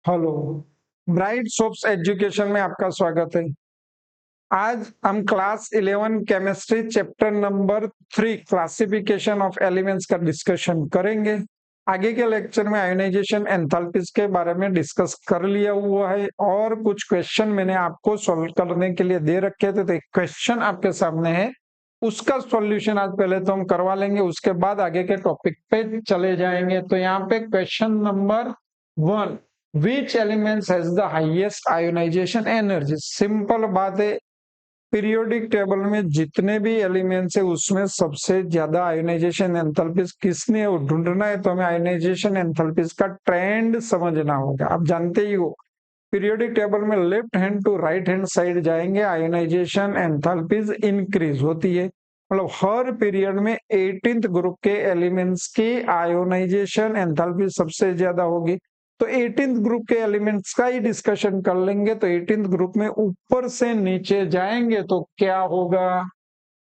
Hello, bright soaps education में आपका स्वागत है। आज हम class 11 chemistry chapter number 3 classification of elements का डिस्कशन करेंगे। आगे के लेक्चर में आयोनाइजेशन एंथैल्पीज के बारे में डिस्कस कर लिया हुआ है और कुछ क्वेश्चन मैंने आपको सॉल्व करने के लिए दे रखे थे, तो एक क्वेश्चन आपके सामने है, उसका सॉल्यूशन आज पहले तो हम करवा लेंगे, उसके बाद आगे के टॉपिक पे चले जाएंगे। तो यहाँ पे question number 1, Which elements has the highest ionization energy? Simple बात है, पीरियोडिक टेबल में जितने भी एलिमेंट्स है उसमें सबसे ज्यादा आयोनाइजेशन एंथैल्पीज किसने वो ढूंढना है, तो हमें आयोनाइजेशन एंथैल्पीज का ट्रेंड समझना होगा। आप जानते ही हो, पीरियोडिक टेबल में left hand to right hand side जाएंगे, आयोनाइजेशन एंथैल्पीज इंक्रीज होती है। मतलब हर पीरियड में 18th ग्रुप के एलिमेंट्स की आयोनाइजेशन एंथैल्पी सबसे ज्यादा होगी। तो 18th ग्रुप के एलिमेंट्स का ही डिस्कशन कर लेंगे। तो 18th ग्रुप में ऊपर से नीचे जाएंगे तो क्या होगा,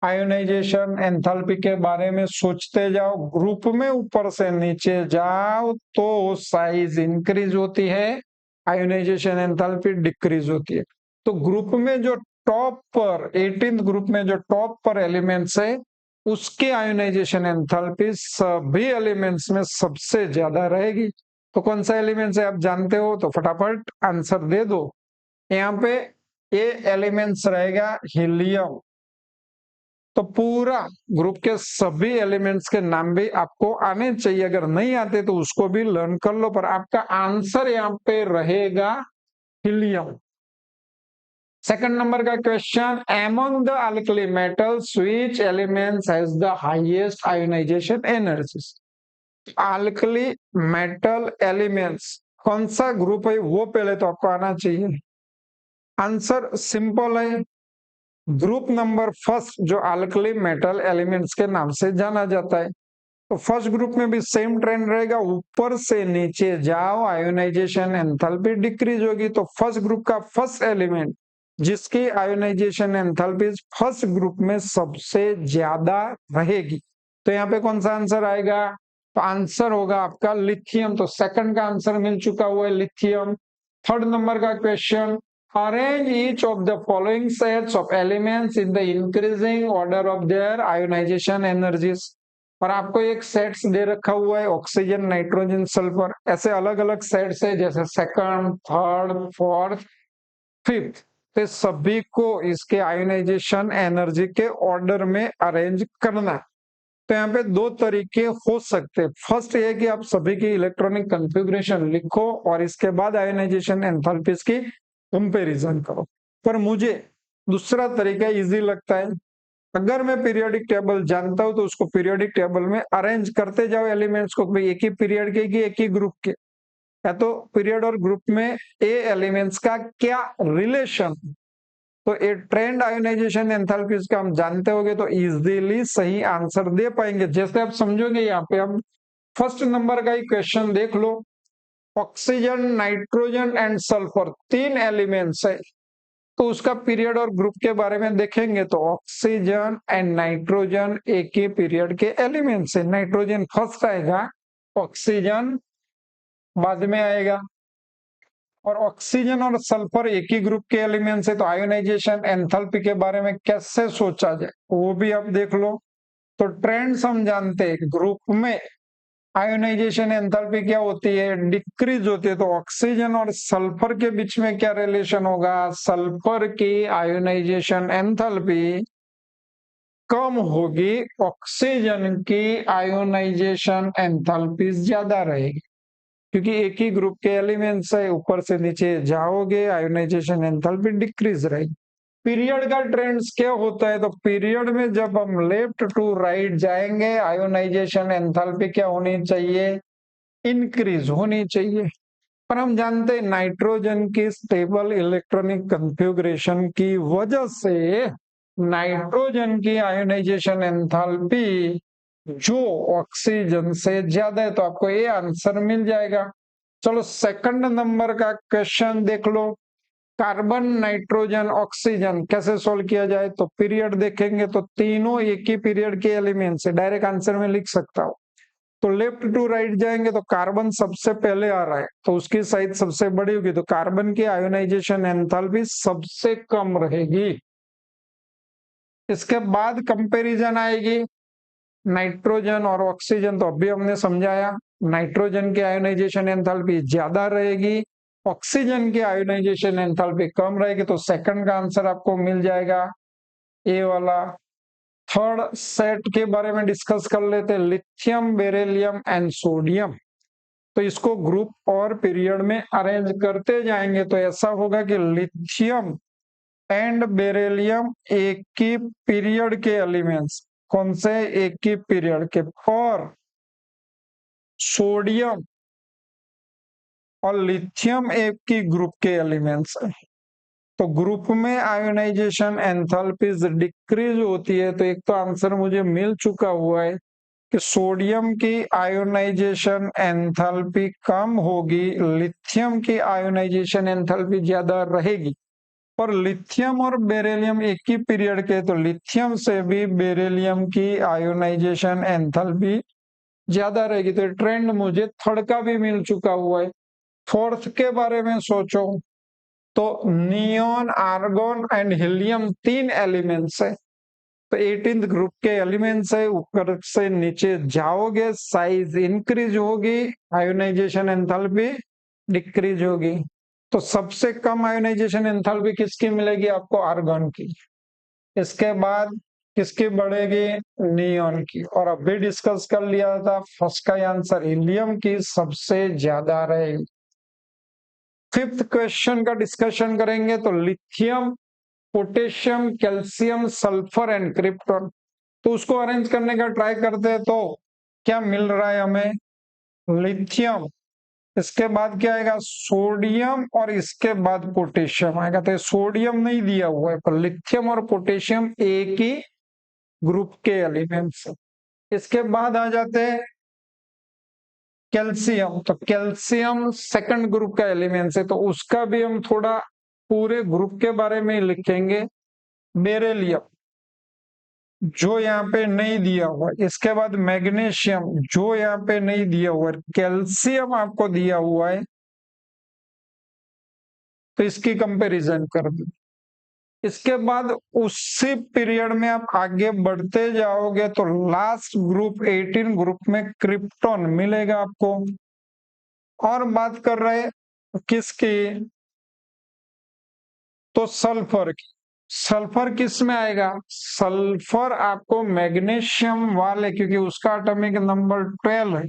आयोनाइजेशन एंथैल्पी के बारे में सोचते जाओ। ग्रुप में ऊपर से नीचे जाओ तो साइज इंक्रीज होती है, आयोनाइजेशन एंथैल्पी डिक्रीज होती है। तो ग्रुप में जो टॉप पर 18th ग्रुप में जो टॉप पर एलिमेंट्स है उसके आयोनाइजेशन एंथैल्पी सभी एलिमेंट्स में सबसे ज्यादा रहेगी। तो कौन सा एलिमेंट्स है आप जानते हो, तो फटाफट आंसर दे दो। यहाँ पे ये एलिमेंट्स रहेगा हीलियम। तो पूरा ग्रुप के सभी एलिमेंट्स के नाम भी आपको आने चाहिए, अगर नहीं आते तो उसको भी लर्न कर लो, पर आपका आंसर यहाँ पे रहेगा हीलियम। सेकंड नंबर का question, among the alkali metals which elements has the highest ionization energies. Alkali metal elements कौन सा ग्रुप है वो पहले तो आपको आना चाहिए। आंसर सिंपल है, ग्रुप नंबर फर्स्ट जो अल्कली मेटल एलिमेंट्स के नाम से जाना जाता है। तो फर्स्ट ग्रुप में भी सेम ट्रेंड रहेगा, ऊपर से नीचे जाओ आयोनाइजेशन एंथैल्पी डिक्रीज होगी। तो फर्स्ट ग्रुप का फर्स्ट एलिमेंट जिसकी आयोनाइजेशन एंथैल्पी फर्स्ट ग्रुप में सबसे ज्यादा रहेगी, तो यहाँ पे कौन सा आंसर आएगा, तो आंसर होगा आपका लिथियम। तो सेकंड का आंसर मिल चुका हुआ है लिथियम। थर्ड नंबर का question, arrange each of the following sets of elements in the increasing order of their ionization energies। और आपको एक सेट्स दे रखा हुआ है, ऑक्सीजन, नाइट्रोजन, सल्फर, ऐसे अलग अलग सेट्स है, जैसे सेकंड, थर्ड, फोर्थ, फिफ्थ। तो सभी को इसके आयोनाइजेशन एनर्जी के ऑर्डर में अरेंज करना। तो यहाँ पे दो तरीके हो सकते हैं। फर्स्ट ये कि आप सभी की इलेक्ट्रॉनिक कॉन्फ़िगरेशन लिखो और इसके बाद आयोनाइजेशन एंथैल्पीज की कंपैरिजन करो, पर मुझे दूसरा तरीका इजी लगता है। अगर मैं पीरियोडिक टेबल जानता हूं तो उसको पीरियोडिक टेबल में अरेंज करते जाओ एलिमेंट्स को, एक ही पीरियड के कि एक ही ग्रुप के, या तो पीरियड और ग्रुप में ए एलिमेंट्स का क्या रिलेशन। तो ए ट्रेंड आयोनाइजेशन एंथैल्पीज का हम जानते होंगे तो इजीली सही आंसर दे पाएंगे। जैसे आप समझोगे, यहाँ पे हम फर्स्ट नंबर का ही क्वेश्चन देख लो, ऑक्सीजन, नाइट्रोजन एंड सल्फर तीन एलिमेंट्स है, तो उसका पीरियड और ग्रुप के बारे में देखेंगे तो ऑक्सीजन एंड नाइट्रोजन एक ही पीरियड के एलिमेंट्स है। नाइट्रोजन फर्स्ट आएगा, ऑक्सीजन बाद में आएगा। और ऑक्सीजन और सल्फर एक ही ग्रुप के एलिमेंट्स है, तो आयोनाइजेशन एंथैल्पी के बारे में कैसे सोचा जाए वो भी आप देख लो। तो ट्रेंड्स हम जानते हैं, ग्रुप में आयोनाइजेशन एंथैल्पी क्या होती है, डिक्रीज होती है। तो ऑक्सीजन और सल्फर के बीच में क्या रिलेशन होगा, सल्फर की आयोनाइजेशन एंथैल्पी कम होगी, ऑक्सीजन की आयोनाइजेशन एंथैल्पी ज्यादा रहेगी, क्योंकि एक ही ग्रुप के एलिमेंट्स है, ऊपर से नीचे जाओगे आयोनाइजेशन एंथैल्पी डिक्रीज रहेगी। पीरियड का ट्रेंड्स क्या होता है, तो पीरियड में जब हम लेफ्ट टू राइट जाएंगे आयोनाइजेशन एंथैल्पी क्या होनी चाहिए, इंक्रीज होनी चाहिए। पर हम जानते हैं नाइट्रोजन की स्टेबल इलेक्ट्रॉनिक कॉन्फ़िगरेशन की वजह से नाइट्रोजन की आयोनाइजेशन एंथैल्पी जो ऑक्सीजन से ज्यादा है, तो आपको ये आंसर मिल जाएगा। चलो सेकंड नंबर का क्वेश्चन देख लो, कार्बन, नाइट्रोजन, ऑक्सीजन कैसे सोल्व किया जाए। तो पीरियड देखेंगे तो तीनों एक ही पीरियड के एलिमेंट्स है, डायरेक्ट आंसर में लिख सकता हूं। तो लेफ्ट टू राइट जाएंगे तो कार्बन सबसे पहले आ रहा है तो उसकी साइज सबसे बड़ी होगी, तो कार्बन की आयोनाइजेशन एंथैल्पी सबसे कम रहेगी। इसके बाद कंपैरिजन आएगी नाइट्रोजन और ऑक्सीजन, तो अभी हमने समझाया नाइट्रोजन की आयोनाइजेशन एंथैल्पी ज्यादा रहेगी, ऑक्सीजन की आयोनाइजेशन एंथैल्पी कम रहेगी, तो सेकंड का आंसर आपको मिल जाएगा ए वाला। थर्ड सेट के बारे में डिस्कस कर लेते हैं, लिथियम, बेरिलियम एंड सोडियम। तो इसको ग्रुप और पीरियड में अरेंज करते जाएंगे तो ऐसा होगा कि लिथियम एंड बेरिलियम एक ही पीरियड के एलिमेंट्स, कौन से एक ही पीरियड के, और सोडियम और लिथियम एक ही ग्रुप के एलिमेंट्स है। तो ग्रुप में आयोनाइजेशन एंथैल्पीज डिक्रीज होती है, तो एक तो आंसर मुझे मिल चुका हुआ है कि सोडियम की आयोनाइजेशन एंथैल्पी कम होगी, लिथियम की आयोनाइजेशन एंथैल्पी ज्यादा रहेगी। पर लिथियम और बेरिलियम एक ही पीरियड के, तो लिथियम से भी बेरिलियम की आयोनाइजेशन एंथैल्पी ज्यादा रहेगी, तो ट्रेंड मुझे थर्ड का भी मिल चुका हुआ है। फोर्थ के बारे में सोचो तो नियोन, आर्गोन एंड हीलियम तीन एलिमेंट्स है, तो 18th ग्रुप के एलिमेंट्स है। ऊपर से नीचे जाओगे साइज इंक्रीज होगी, आयोनाइजेशन एंथैल्पी डिक्रीज होगी। तो सबसे कम आयोनाइजेशन एंथैल्पी किसकी मिलेगी आपको? आर्गन की। इसके बाद किसकी बढ़ेगी? नियोन की। और अभी डिस्कस कर लिया था फर्स्ट का आंसर हीलियम की सबसे ज्यादा रहेगी। फिफ्थ क्वेश्चन का डिस्कशन करेंगे तो lithium, potassium, calcium, sulphur and krypton, तो उसको अरेंज करने का ट्राई करते हैं तो क्या मिल रहा है हमें? लिथियम, इसके बाद क्या आएगा? सोडियम, और इसके बाद पोटेशियम आएगा। तो सोडियम नहीं दिया हुआ है, पर लिथियम और पोटेशियम एक ही ग्रुप के एलिमेंट्स है। इसके बाद आ जाते हैं कैल्शियम, तो कैल्शियम सेकंड ग्रुप का एलिमेंट्स है, तो उसका भी हम थोड़ा पूरे ग्रुप के बारे में लिखेंगे। बेरिलियम जो यहाँ पे नहीं दिया हुआ, इसके बाद मैग्नीशियम जो यहाँ पे नहीं दिया हुआ, कैल्शियम आपको दिया हुआ है, तो इसकी कंपैरिजन कर दो। इसके बाद उसी पीरियड में आप आगे बढ़ते जाओगे तो लास्ट ग्रुप 18 ग्रुप में क्रिप्टॉन मिलेगा आपको। और बात कर रहे किसकी? तो सल्फर की। सल्फर किस में आएगा? सल्फर आपको मैग्नीशियम वाले, क्योंकि उसका एटॉमिक नंबर 12 है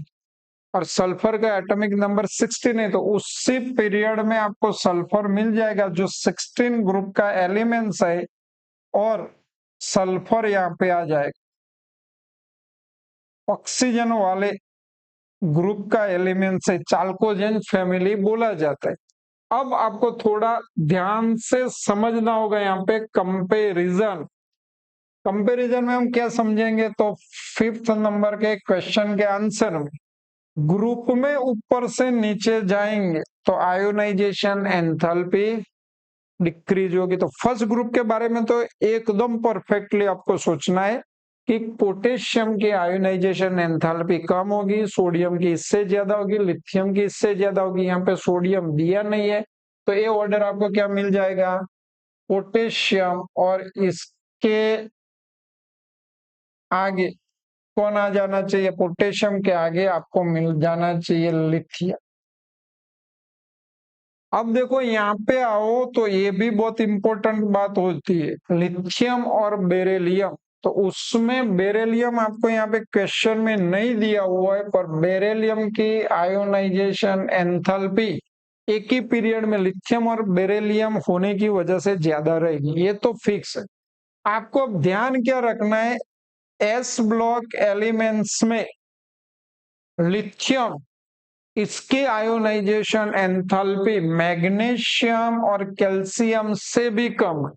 और सल्फर का एटॉमिक नंबर 16 है, तो उसी पीरियड में आपको सल्फर मिल जाएगा जो 16 ग्रुप का एलिमेंट्स है, और सल्फर यहाँ पे आ जाएगा ऑक्सीजन वाले ग्रुप का एलिमेंट से, चाल्कोजेन फैमिली बोला जाता है। अब आपको थोड़ा ध्यान से समझना होगा यहाँ पे कंपैरिजन। कंपैरिजन में हम क्या समझेंगे? तो फिफ्थ नंबर के क्वेश्चन के आंसर में ग्रुप में ऊपर से नीचे जाएंगे तो आयोनाइजेशन एंथैल्पी डिक्रीज होगी। तो फर्स्ट ग्रुप के बारे में तो एकदम परफेक्टली आपको सोचना है कि पोटेशियम की आयोनाइजेशन एंथैल्पी कम होगी, सोडियम की इससे ज्यादा होगी, लिथियम की इससे ज्यादा होगी। यहाँ पे सोडियम दिया नहीं है, तो ये ऑर्डर आपको क्या मिल जाएगा? पोटेशियम, और इसके आगे कौन आ जाना चाहिए? पोटेशियम के आगे आपको मिल जाना चाहिए लिथियम। अब देखो यहाँ पे आओ तो ये भी बहुत इंपॉर्टेंट बात होती है, लिथियम और बेरिलियम। तो उसमें बेरिलियम आपको यहाँ पे क्वेश्चन में नहीं दिया हुआ है, पर बेरिलियम की आयोनाइजेशन एंथैल्पी एक ही पीरियड में लिथियम और बेरिलियम होने की वजह से ज्यादा रहेगी, ये तो फिक्स है। आपको अब ध्यान क्या रखना है? एस ब्लॉक एलिमेंट्स में लिथियम, इसकी आयोनाइजेशन एंथैल्पी मैग्नीशियम और कैल्शियम से भी कम है।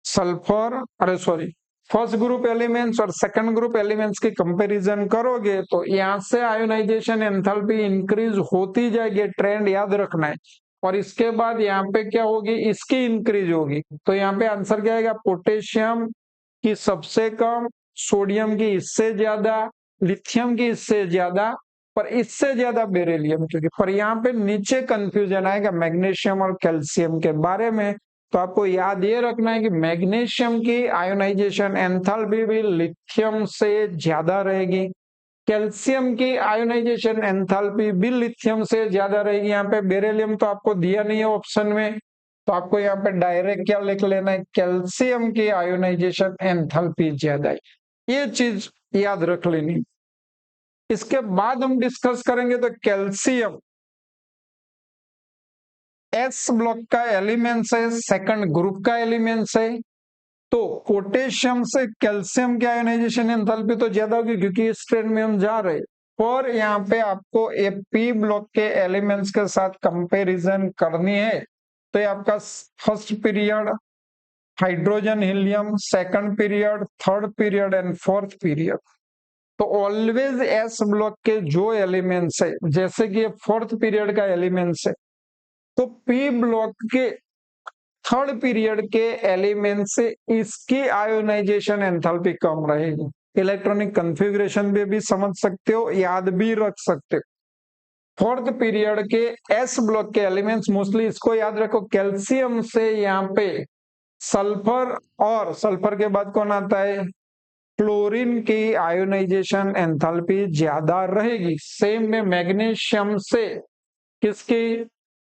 सल्फर, अरे सॉरी, फर्स्ट ग्रुप एलिमेंट्स और सेकंड ग्रुप एलिमेंट्स की कंपैरिजन करोगे तो यहां से आयोनाइजेशन एंथैल्पी इंक्रीज होती जाएगी, ट्रेंड याद रखना है। और इसके बाद यहाँ पे क्या होगी? इसकी इंक्रीज होगी। तो यहाँ पे आंसर क्या आएगा? पोटेशियम की सबसे कम, सोडियम की इससे ज्यादा, लिथियम की इससे ज्यादा, पर इससे ज्यादा बेरिलियम, क्योंकि पर यहाँ पे नीचे कंफ्यूजन आएगा मैग्नीशियम और कैल्शियम के बारे में। तो आपको याद ये रखना है कि मैग्नीशियम की आयोनाइजेशन एंथैल्पी भी लिथियम से ज्यादा रहेगी, कैल्शियम की आयोनाइजेशन एंथैल्पी भी लिथियम से ज्यादा रहेगी। यहाँ पे बेरिलियम तो आपको दिया नहीं है ऑप्शन में, तो आपको यहाँ पे डायरेक्ट क्या लिख लेना है, कैल्शियम की आयोनाइजेशन एंथैल्पी ज्यादा है, ये चीज याद रख लेनी। इसके बाद हम डिस्कस करेंगे तो कैल्शियम एस ब्लॉक का एलिमेंट्स है, सेकंड ग्रुप का एलिमेंट्स है। तो पोटेशियम से कैल्शियम की आयोनाइजेशन एंथैल्पी तो ज्यादा होगी क्योंकि इस ट्रेंड में हम जा रहे हैं। और यहाँ पे आपको ए पी ब्लॉक के एलिमेंट्स के साथ कंपैरिजन करनी है। तो ये आपका first period hydrogen helium, second period, third period and fourth period. तो ऑलवेज एस ब्लॉक के जो एलिमेंट्स है, जैसे कि ये फोर्थ पीरियड का एलिमेंट्स है, तो पी ब्लॉक के थर्ड पीरियड के एलिमेंट से इसकी आयोनाइजेशन एंथैल्पी कम रहेगी। इलेक्ट्रॉनिक कॉन्फ़िगरेशन भी समझ सकते हो, याद भी रख सकते हो। फोर्थ पीरियड के एस ब्लॉक के एलिमेंट्स मोस्टली इसको याद रखो, कैल्शियम से यहाँ पे सल्फर, और सल्फर के बाद कौन आता है, क्लोरीन की आयोनाइजेशन एंथैल्पी ज्यादा रहेगी। सेम में मैग्नीशियम से किसकी,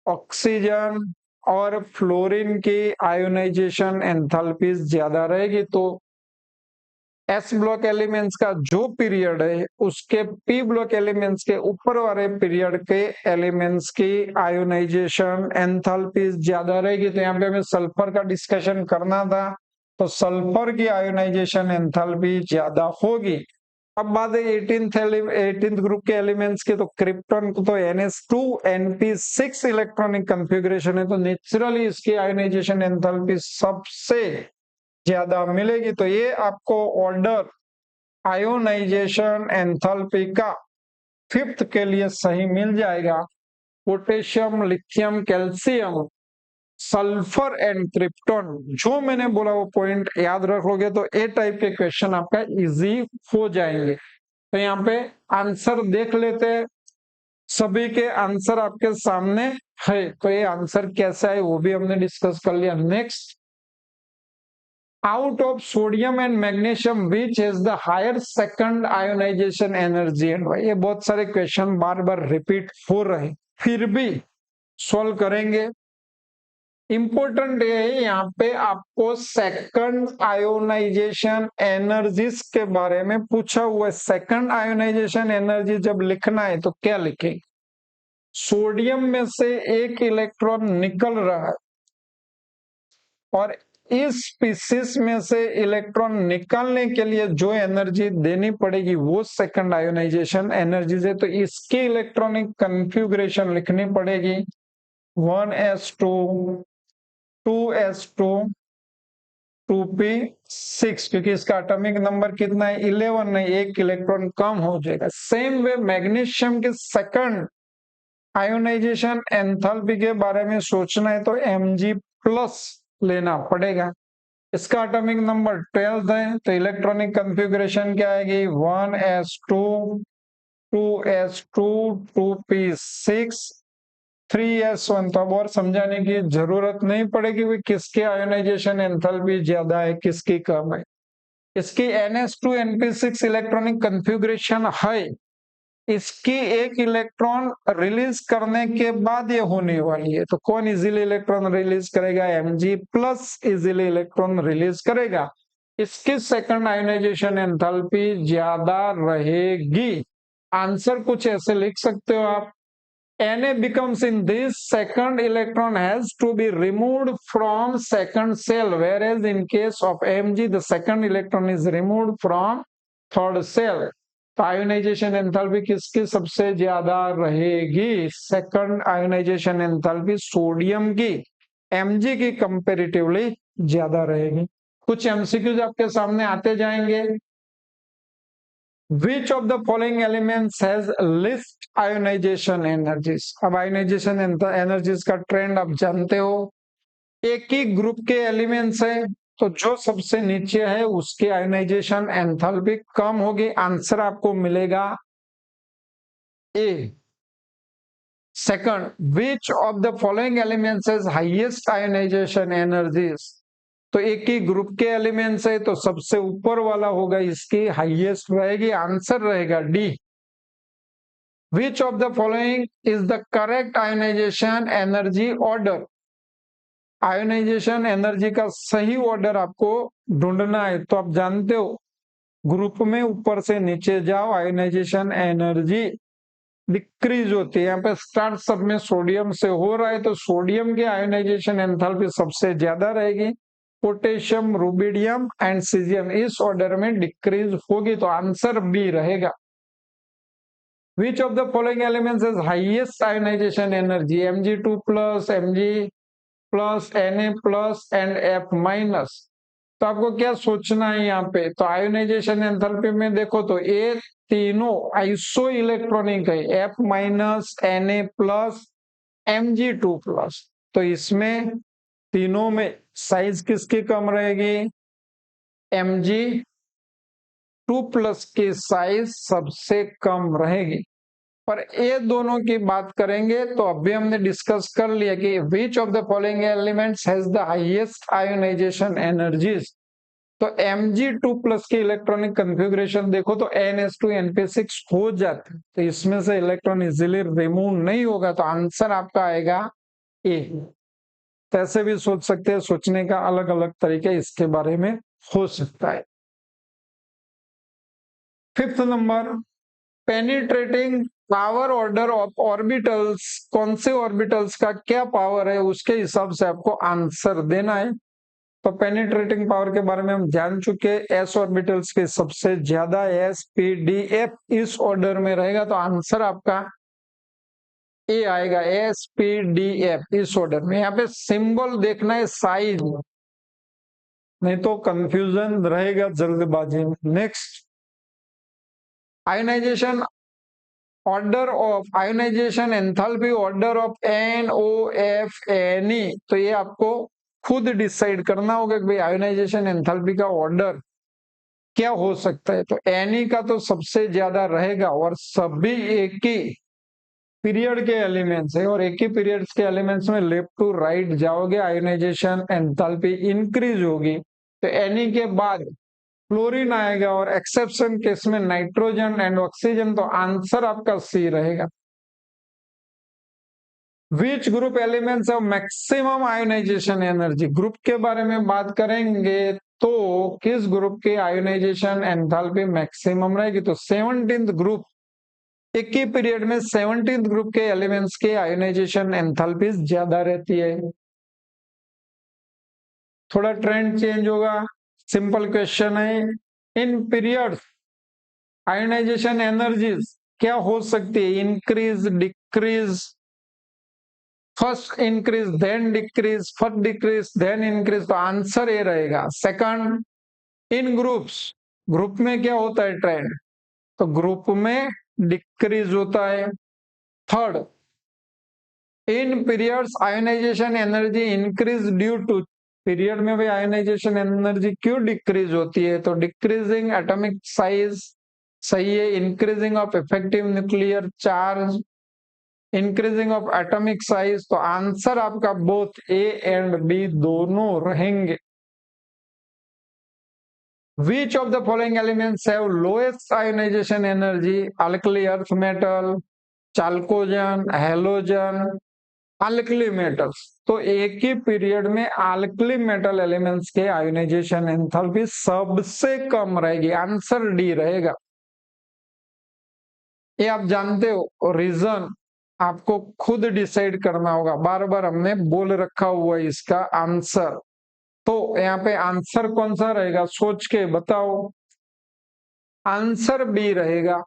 ऑक्सीजन और फ्लोरीन की आयोनाइजेशन एंथैल्पी ज्यादा रहेगी। तो एस ब्लॉक एलिमेंट्स का जो पीरियड है उसके पी ब्लॉक एलिमेंट्स के ऊपर वाले पीरियड के एलिमेंट्स की आयोनाइजेशन एंथैल्पी ज्यादा रहेगी। तो यहाँ पे हमें सल्फर का डिस्कशन करना था, तो सल्फर की आयोनाइजेशन एंथैल्पी ज्यादा होगी। अब बात है 18th ग्रुप के एलिमेंट्स के, तो क्रिप्टन तो NS2 NP6 इलेक्ट्रॉनिक कॉन्फ़िगरेशन है, तो नेचुरली इसकी आयोनाइजेशन एंथैल्पी सबसे ज्यादा मिलेगी। तो ये आपको ऑर्डर आयोनाइजेशन एंथैल्पी का फिफ्थ के लिए सही मिल जाएगा। Potassium, lithium, calcium, sulphur and krypton, जो मैंने बोला वो पॉइंट याद रखोगे तो ए टाइप के क्वेश्चन आपका इजी हो जाएंगे। तो यहाँ पे आंसर देख लेते हैं, सभी के आंसर आपके सामने है। तो ये आंसर कैसा है वो भी हमने डिस्कस कर लिया। Next, out of sodium and magnesium which has the higher second ionization energy and why। ये बहुत सारे क्वेश्चन बार बार रिपीट हो रहे, फिर भी सॉल्व करेंगे। इंपॉर्टेंट ये है यहाँ पे आपको सेकंड आयोनाइजेशन एनर्जीज के बारे में पूछा हुआ है। सेकंड आयोनाइजेशन एनर्जी जब लिखना है तो क्या लिखेंगे, सोडियम में से एक इलेक्ट्रॉन निकल रहा है और इस स्पीसीज में से इलेक्ट्रॉन निकालने के लिए जो एनर्जी देनी पड़ेगी वो सेकंड आयोनाइजेशन एनर्जी है। तो इसकी इलेक्ट्रॉनिक कॉन्फ़िगरेशन लिखनी पड़ेगी 1s2 2s2 2p6, क्योंकि इसका एटॉमिक नंबर कितना है 11, नहीं एक इलेक्ट्रॉन कम हो जाएगा। सेम वे मैग्नीशियम के सेकंड आयोनाइजेशन एंथैल्पी के बारे में सोचना है तो Mg+ लेना पड़ेगा। इसका एटॉमिक नंबर 12 है, तो इलेक्ट्रॉनिक कॉन्फ़िगरेशन क्या आएगी 1s2 2s2 2p6 3s1। तो अब और समझाने की जरूरत नहीं पड़ेगी कि किसके आयोनाइजेशन एंथैल्पी ज्यादा है किसकी कम है। इसकी NS2 NP6 इलेक्ट्रॉनिक कॉन्फ़िगरेशन है, इसकी एक इलेक्ट्रॉन रिलीज करने के बाद ये होने वाली है। तो कौन इजीली इलेक्ट्रॉन रिलीज करेगा, Mg+ इजीली इलेक्ट्रॉन रिलीज करेगा। इसकी सेकंड आयोनाइजेशन एंथैल्पी ज्यादा रहेगी। आंसर कुछ ऐसे लिख सकते हो आप, Na becomes in this second electron has to be removed from second cell, whereas in case of Mg the second electron is removed from third cell। तो आयोनाइजेशन एंथैल्पी किसकी सबसे ज्यादा रहेगी, सेकंड आयोनाइजेशन एंथैल्पी सोडियम की Mg की comparatively ज्यादा रहेगी। कुछ एमसीक्यूज आपके सामने आते जाएंगे। Which of the following elements has least ionization energies। अब आयोनाइजेशन एनर्जीज का ट्रेंड आप जानते हो। एक ही ग्रुप के एलिमेंट्स है तो जो सबसे नीचे है उसकी आयोनाइजेशन एंथैल्पी कम होगी। आंसर आपको मिलेगा A. Second, which of the following elements has highest ionization energies? तो एक ही ग्रुप के एलिमेंट्स है तो सबसे ऊपर वाला होगा, इसकी हाईएस्ट रहेगी। आंसर रहेगा D. Which of the following is the correct ionization energy order? Ionization energy का सही ऑर्डर आपको ढूंढना है। तो आप जानते हो ग्रुप में ऊपर से नीचे जाओ, आयोनाइजेशन एनर्जी डिक्रीज होती है। यहाँ पे स्टार्ट सब में सोडियम से हो रहा है तो सोडियम की आयोनाइजेशन एंथैल्पी सबसे ज्यादा रहेगी। पोटेशियम, रुबिडियम एंड सीजियम इस ऑर्डर में डिक्रीज होगी। तो आंसर बी रहेगा। Which of the following elements has highest ionization energy? Mg2 plus, Mg plus, Na plus and F minus. तो आपको क्या सोचना है यहाँ पे? तो आयोनाइजेशन एंथैल्पी में देखो तो ये तीनों आइसो इलेक्ट्रॉनिक है, F minus, Na plus, Mg2 plus. तो इसमें तीनों में साइज किसकी कम रहेगी? Mg2 प्लस की साइज सबसे कम रहेगी। पर ये दोनों की बात करेंगे तो अभी हमने डिस्कस कर लिया कि which of the following elements has the highest ionization energies. तो Mg2 प्लस की इलेक्ट्रॉनिक कंफिगरेशन देखो तो NH2 NP6 हो जाते, तो इसमें से इलेक्ट्रॉन इजीली रिमूव नहीं होगा। तो आंसर आपका आएगा ए। तो ऐसे भी सोच सकते हैं, सोचने का अलग अलग तरीके इसके बारे में हो सकता है। Fifth number, penetrating power order of orbitals. कौन से ऑर्बिटल्स का क्या पावर है उसके हिसाब से आपको आंसर देना है। तो पेनिट्रेटिंग पावर के बारे में हम जान चुके। एस ऑर्बिटल्स के सबसे ज्यादा SP-D-F इस ऑर्डर में रहेगा। तो आंसर आपका ए आएगा, SP-D-F इस ऑर्डर में। यहाँ पे सिंबल देखना है साइज, नहीं तो कंफ्यूजन रहेगा जल्दबाजी में। Next, ionization order of ionization enthalpy order of NOF Ne। तो ये आपको खुद डिसाइड करना होगा कि भाई आयोनाइजेशन एंथैल्पी का ऑर्डर क्या हो सकता है। तो Ne का तो सबसे ज्यादा रहेगा और सभी एक ही पीरियड के एलिमेंट्स है और एक ही पीरियड्स के एलिमेंट्स में लेफ्ट टू राइट जाओगे आयोनाइजेशन एंथैल्पी इंक्रीज होगी। तो Ne के बाद फ्लोरीन आएगा और एक्सेप्शन केस में नाइट्रोजन एंड ऑक्सीजन। तो आंसर आपका सी रहेगा। Which group elements of maximum ionization energy? Group के बारे में बात करेंगे तो किस ग्रुप की आयोनाइजेशन एंथैल्पी मैक्सिमम रहेगी? तो 17th ग्रुप, एक ही पीरियड में 17th ग्रुप के एलिमेंट्स के आयोनाइजेशन एंथैल्पी ज्यादा रहती है। थोड़ा ट्रेंड चेंज होगा। सिंपल क्वेश्चन है, इन पीरियड्स आयोनाइजेशन एनर्जीज क्या हो सकती है? Increase, decrease, first increase then decrease, first decrease then increase. तो आंसर ये रहेगा सेकंड। इन ग्रुप्स, ग्रुप में क्या होता है ट्रेंड? तो ग्रुप में डिक्रीज होता है। Third, in periods ionization energy increase due to. Period में भी आयोनाइजेशन एनर्जी क्यों डिक्रीज होती है? तो डिक्रीजिंग एटॉमिक साइज सही है, increasing of effective nuclear charge, increasing of atomic size. तो आंसर आपका बोथ ए एंड बी दोनों रहेंगे। Which of the following elements have lowest ionization energy? Alkali earth metal, chalcogen, halogen, alkali metals. तो एक ही period में alkali metal elements के ionization enthalpy सबसे कम रहेगी। आंसर डी रहेगा। ये आप जानते हो, रीजन आपको खुद डिसाइड करना होगा। बार बार हमने बोल रखा हुआ है इसका आंसर। तो यहाँ पे आंसर कौन सा रहेगा सोच के बताओ। आंसर बी रहेगा।